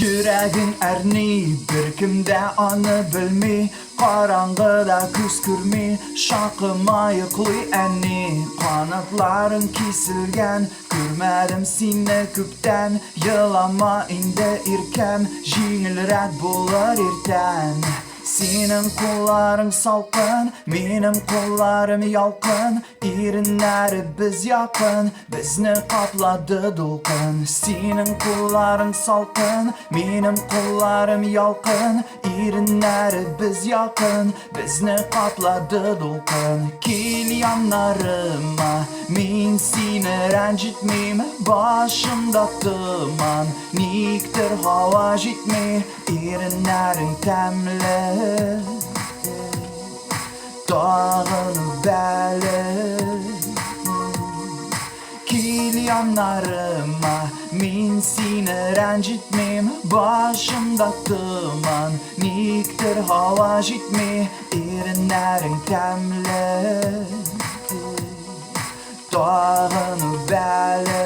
Yüreğin erni bir kimde anı bilmi, karangıda küskürmi, şakıma yıklı enni. Kanatların kesilgen, görmedim seni küpten. Yılama inde irkem, jingilrek bulur irten. Senin kolların salkın, benim kollarım yalkın. İrinleri biz yakın, bizni kapladı dolkun. Senin kolların salkın, benim kollarım yalkın. İrinleri biz yakın, bizni kapladı dolkun. Gel yanlarıma, men seni rencitmeyim. Başımda duman, niktir hava jitmey. İrinlerin temli, dağın beli. Gel yanlarıma, men seni rencitmeyim. Başımda duman, niktir hava jitmey. İrinlerin temli, dağın beli.